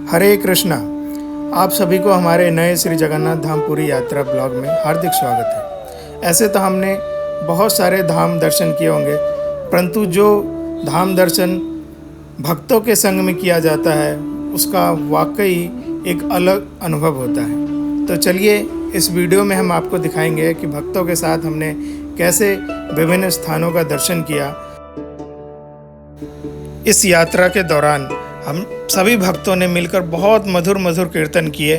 हरे कृष्णा। आप सभी को हमारे नए श्री जगन्नाथ धाम पूरी यात्रा ब्लॉग में हार्दिक स्वागत है। ऐसे तो हमने बहुत सारे धाम दर्शन किए होंगे, परंतु जो धाम दर्शन भक्तों के संग में किया जाता है उसका वाकई एक अलग अनुभव होता है। तो चलिए इस वीडियो में हम आपको दिखाएंगे कि भक्तों के साथ हमने कैसे विभिन्न स्थानों का दर्शन किया। इस यात्रा के दौरान हम सभी भक्तों ने मिलकर बहुत मधुर कीर्तन किए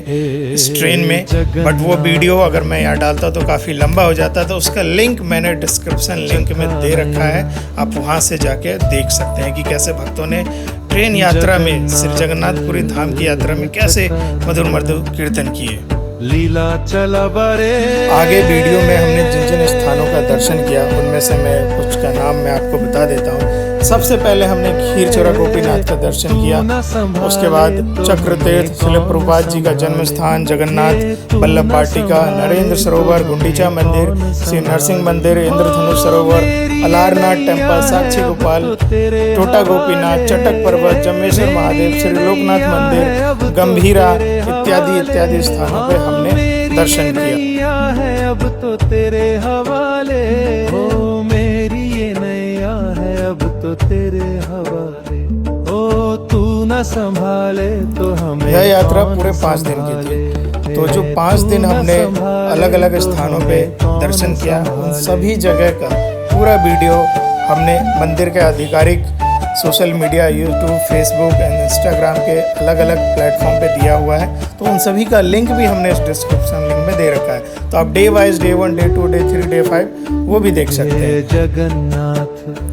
इस ट्रेन में, बट वो वीडियो अगर मैं यहाँ डालता तो काफ़ी लंबा हो जाता, तो उसका लिंक मैंने डिस्क्रिप्शन लिंक में दे रखा है। आप वहाँ से जाके देख सकते हैं कि कैसे भक्तों ने ट्रेन यात्रा में श्री जगन्नाथपुरी धाम की यात्रा में कैसे मधुर कीर्तन किए। लीला चला बरे। आगे वीडियो में हमने जिन जिन स्थानों का दर्शन किया उनमें से मैं कुछ का नाम मैं आपको बता देता हूँ। सबसे पहले हमने खीरचोरा गोपीनाथ का दर्शन किया, उसके बाद चक्र तीर्थ शिल प्रभुपाद जी का जन्म स्थान जगन्नाथ बल्लभ वाटिका, नरेंद्र सरोवर, गुंडीचा मंदिर, श्री नरसिंह मंदिर, इंद्रधनुष सरोवर, अलारनाथ टेम्पल, साक्षी गोपाल, टोटा गोपीनाथ, चटक पर्वत, जम्बेश्वर महादेव, श्री लोकनाथ मंदिर, गंभीरा इत्यादि स्थानों पे हमने दर्शन किया है। अब तो तेरे हवाले हो मेरी ये नैया है, अब तो तेरे हवाले ओ तू न संभाले तो हमें। यह यात्रा पूरे 5 दिन की थी, तो जो 5 दिन हमने अलग अलग स्थानों पे दर्शन किया उन सभी जगह का पूरा वीडियो हमने मंदिर के आधिकारिक social media YouTube, Facebook and Instagram के अलग अलग प्लेटफॉर्म पे दिया हुआ है। तो उन सभी का लिंक भी हमने इस डिस्क्रिप्शन लिंक में दे रखा है, तो आप day wise day 1 day 2 day 3 day 5 वो भी देख सकते हैं। जगन्नाथ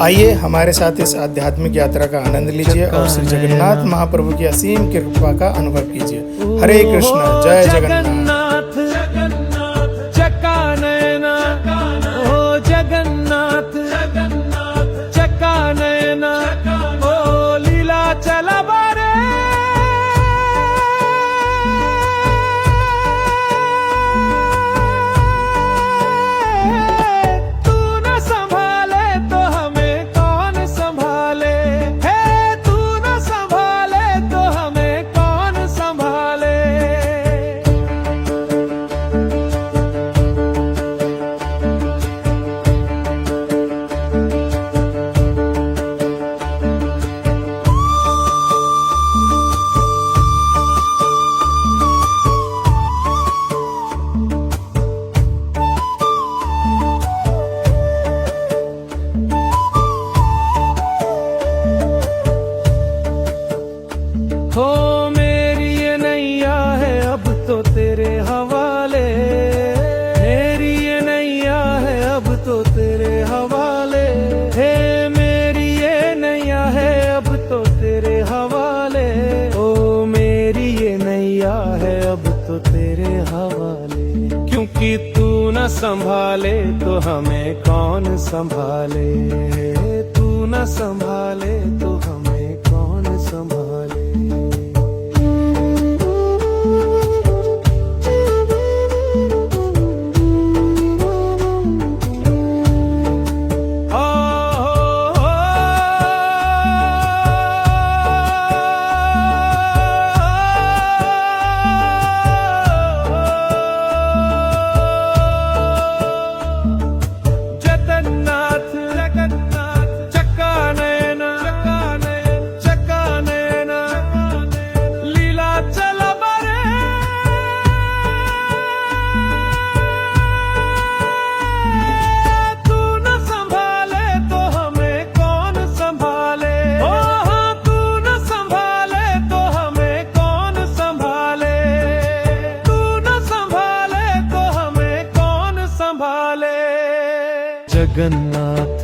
आइए हमारे साथ इस आध्यात्मिक यात्रा का आनंद लीजिए और श्री जगन्नाथ महाप्रभु की असीम कृपा का अनुभव कीजिए। हरे कृष्णा, जय जगन्नाथ। हो मेरी ये नैया है अब तो तेरे हवाले, मेरी ये नैया है अब तो तेरे हवाले, हे मेरी ये नैया है अब तो तेरे हवाले, ओ मेरी ये नैया है अब तो तेरे हवाले। क्योंकि तू न संभाले तो हमें कौन संभाले, तू न संभाले तो हमें कौन संभाले। जगन्नाथ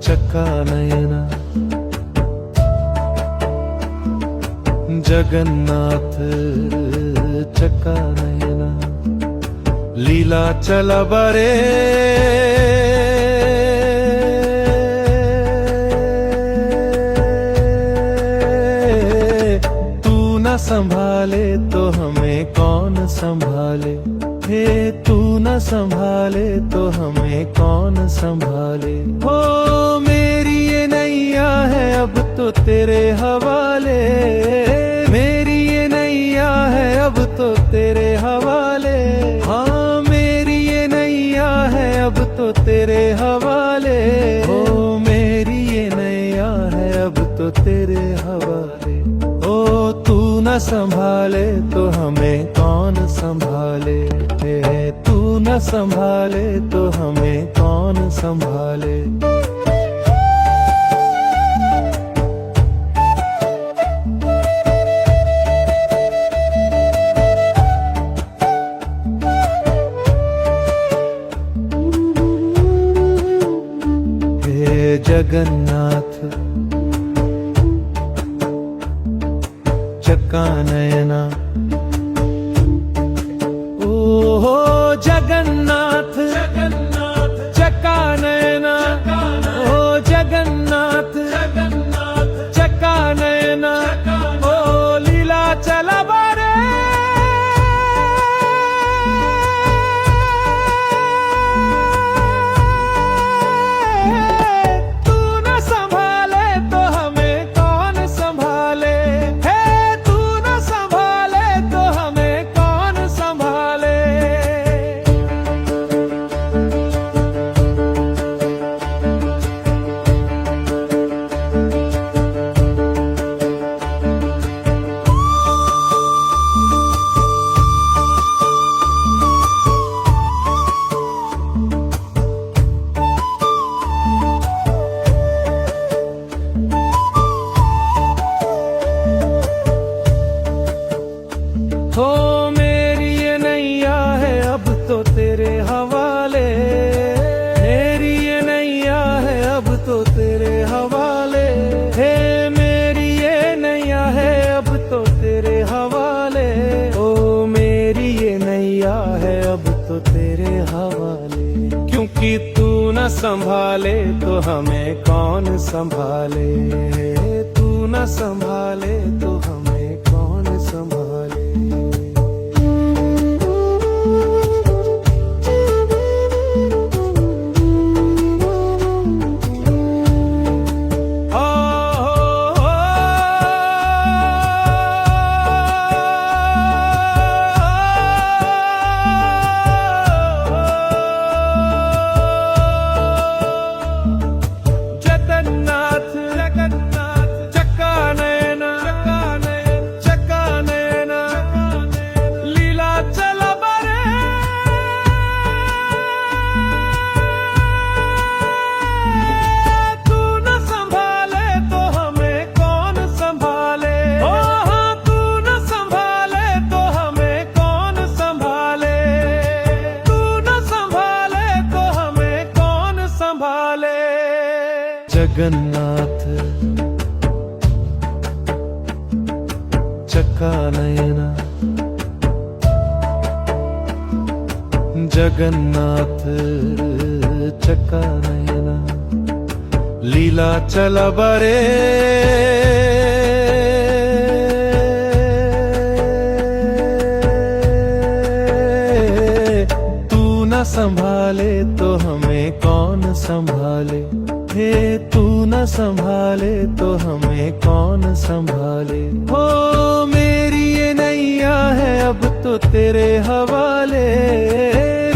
चक्का नयना, जगन्नाथ चक्का नयना, लीला चला बरे। तू न संभाले तो हमें कौन संभाले, हे तू न संभाले तो हमें कौन संभाले। हो मेरी ये नैया है तो तेरे हवाले, मेरी ये नैया है अब तो तेरे हवाले। हाँ मेरी ये नैया है अब तो तेरे हवाले, ओ मेरी ये नैया है अब तो तेरे हवाले। ओ तू न संभाले तो हमें कौन संभाले, तू न संभाले तो हमें कौन संभाले। जगन्नाथ चक्का नयना, ओ हो जगन्नाथ चक्का नयना, ओ जगन्नाथ चक्का नयना, ओ लीला चला बारे। हो मेरी ये नैया है अब तो तेरे हवाले, मेरी ये नैया है अब तो तेरे हवाले। हे मेरी ये नैया है अब तो तेरे हवाले, ओ मेरी ये नैया है अब तो तेरे हवाले। क्योंकि तू न संभाले तो हमें कौन संभाले, तू न संभाले तो हमें कौन संभाले। जगन्नाथ चक्का नयना, जगन्नाथ चक्का नयना, लीला चला बरे। तू न संभाले तो हमें कौन संभाले, हे तू न संभाले तो हमें कौन संभाले। हो मेरी ये नैया है अब तो तेरे हवाले,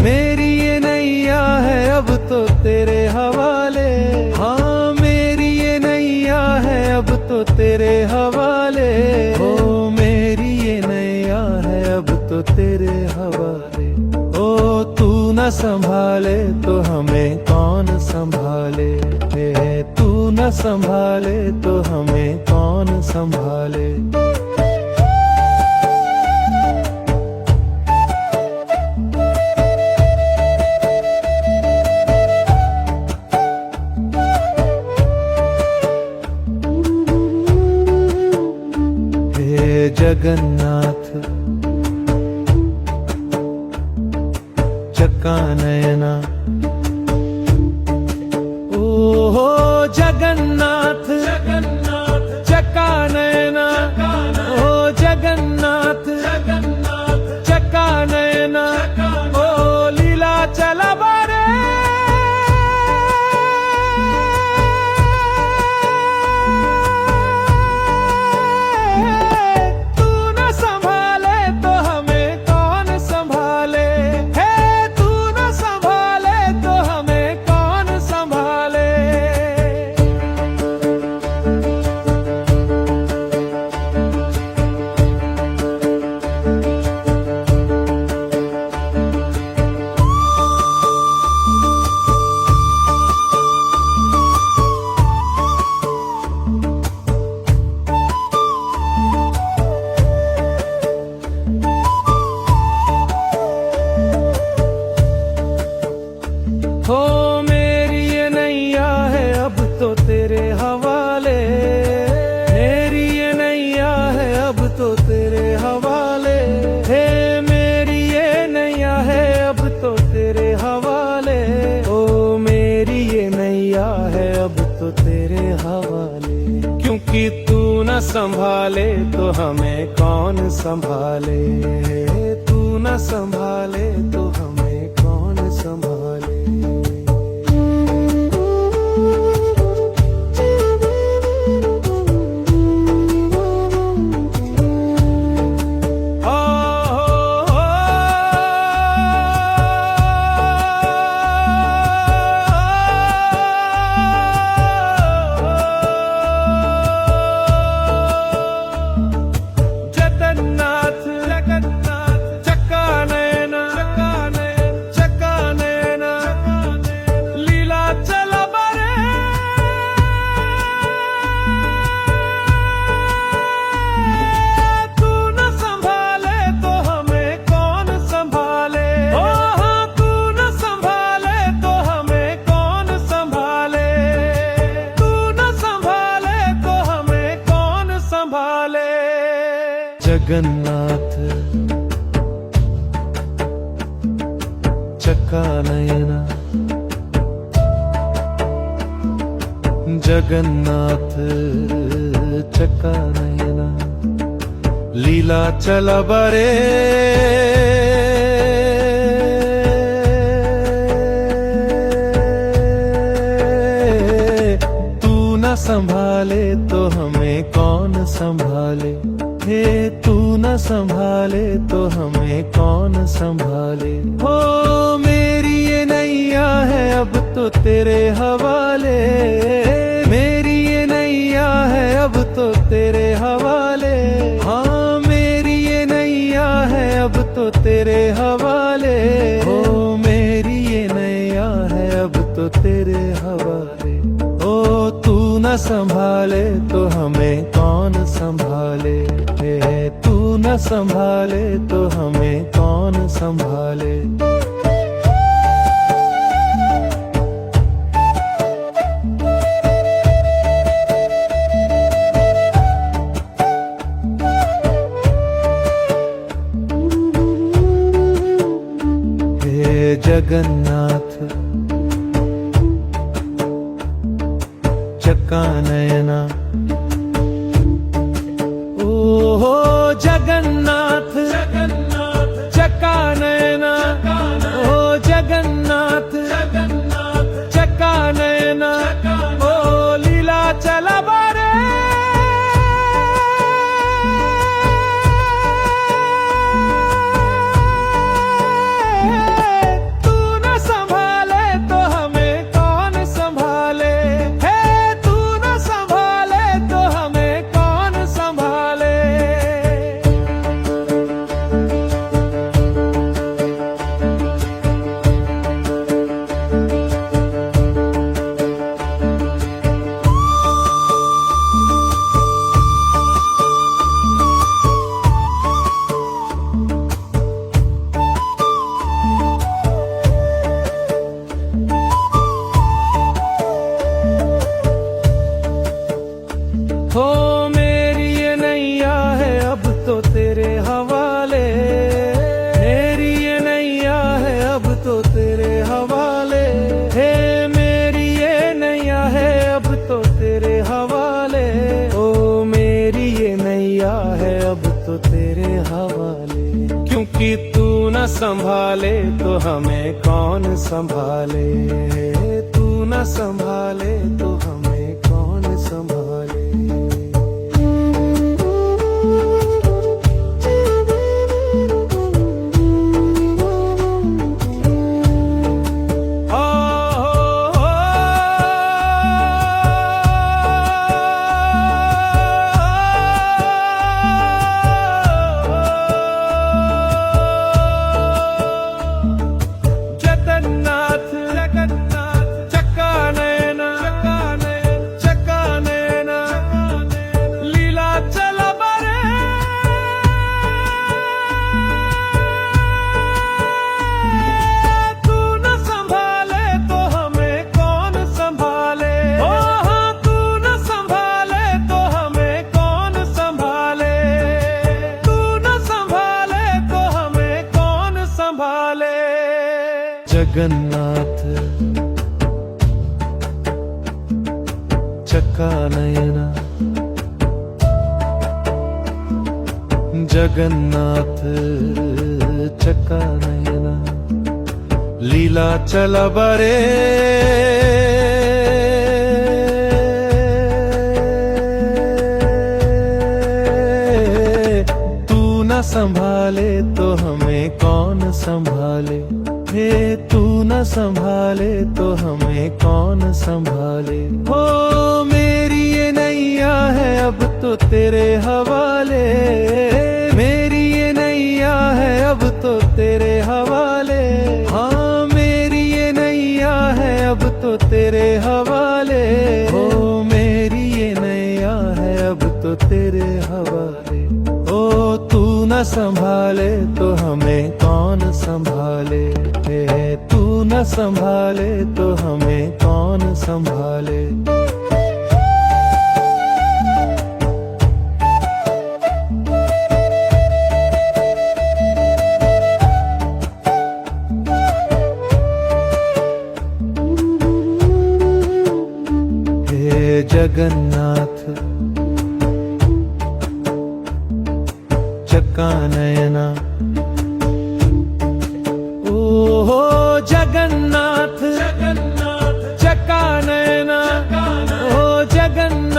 मेरी ये नैया है अब तो तेरे हवाले। हाँ मेरी ये नैया है अब तो तेरे हवाले, हो मेरी ये नैया है अब तो तेरे हवाले। ओ तू न संभाले तो हमें कौन संभाले, तू न संभाले तो हमें कौन संभाले। हे जगन्नाथ चक्का नयना, ओ हो जगन्नाथ चक्का नयना, ओ जगन्नाथ चक्का नयना, ओ लीला चला बारे। हवाले, मेरी ये नैया है अब तो तेरे हवाले, हे मेरी ये नैया है अब तो तेरे हवाले, ओ मेरी ये नैया है अब तो तेरे हवाले। क्योंकि तू न संभाले तो हमें कौन संभाले, तू न संभाले तो हमें कौन संभाले। जगन्नाथ चक्कानयना, जगन्नाथ चक्कानयना, लीला चला बरे, तू न संभाले तो हमें कौन संभाले, हे तू न संभाले तो हमें कौन संभाले। हो मेरी ये नैया है अब तो तेरे हवाले, मेरी ये नैया है अब तो तेरे हवाले, हाँ मेरी ये नैया है अब तो तेरे हवाले, हो मेरी ये नैया है अब तो तेरे हवाले। ओ तू न संभाले तो हमें कौन संभाले, तू न संभाले तो हमें कौन संभाले। हे जगन्नाथ चक्कानयना, ओ जगन्नाथ चक्कानयना, ओ जगन्नाथ चक्कानयना, ओ लीला चला बारे, तू न संभाले तो हमें कौन संभाले, हे तू न संभाले तो हमें कौन संभाले। हो मेरी ये नैया है अब तो तेरे हवाले, मेरी ये नैया है अब तो तेरे हवाले, हे मेरी ये नैया है अब तो तेरे हवाले, ओ मेरी ये नैया है अब तो तेरे हवाले। क्योंकि तू न संभाले तो हमें कौन संभाले, तू न संभाले तो हमें कौन संभाले। जगन्नाथ चक्कानयना, जगन्नाथ चक्का नयना जगन्नाथ चक्का नयना लीला चला बरे तू न संभाले तो हमें कौन संभाले हे तू न संभाले तो हमें कौन संभाले हो मेरी ये नैया है अब तो तेरे हवाले मेरी ये नैया है अब तो तेरे हवाले हाँ मेरी ये नैया है अब तो तेरे हवाले हो मेरी ये नैया है अब तो तेरे हवाले ओ तू न संभाले तो हमें कौन संभाले हे तू न संभाले तो हमें कौन संभाले हे जगन्नाथ चक्का नयना ओ जगन्नाथ चक्का नयना ओ जगन्नाथ